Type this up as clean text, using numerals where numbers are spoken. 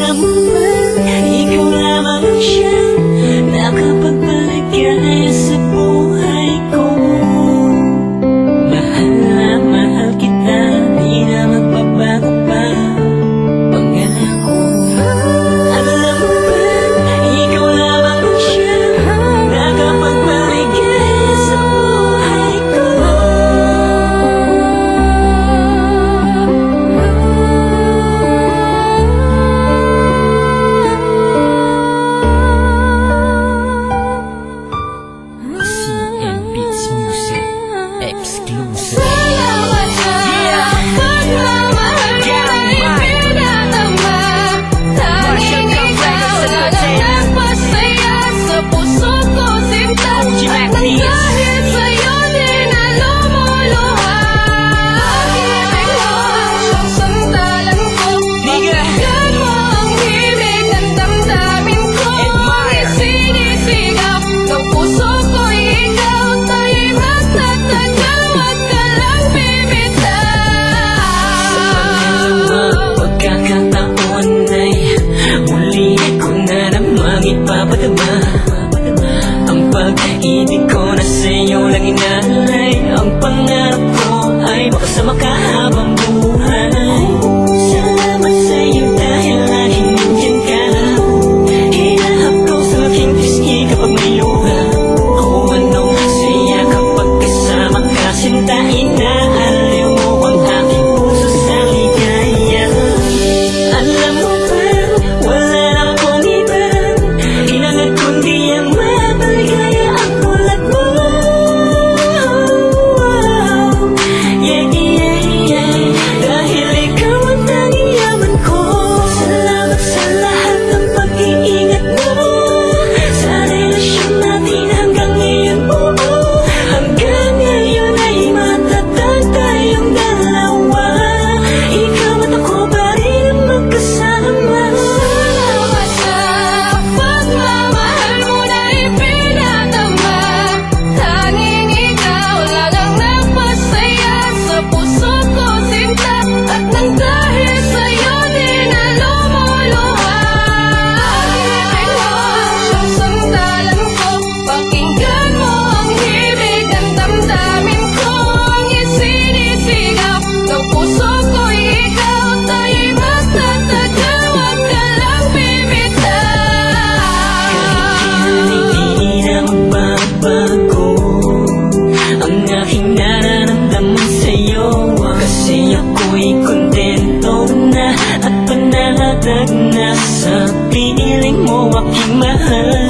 Alam mo ba, ikaw lamang siya nakapagpaligaya sa buhay ko. Mahal na mahal kita, di na magbabago pa pangako. Alam mo ba, ikaw lamang siya nakapagpaligaya sa buhay ko. Exclusive. Ipapadama ang pag-ibig ko na sa'yo lang inalay. Ang pangarap ko ay makasama ka habang buhay. Salamat sa'yo dahil laging nandiyan ka. Hinahap ko sa aking pisngi kapag may luha. Kung anong saya kapag kasama ka, sinta, inaaliw mo ang aking puso sa ligaya. Alam mo ba, wala na akong iba kundi ang mapaligaya ang tulad mo. Yeah, yeah, yeah. Dahil ikaw ang tanging yaman ko. Salamat sa lahat ng pag-iingat mo sa relasyon natin hanggang ngayon buo. Hanggang ngayon ay matatag tayong dalawa. Ikaw at ako pa rin ang magkasama. Ako'y kontento na at panatag na sa piling mo aking mahal.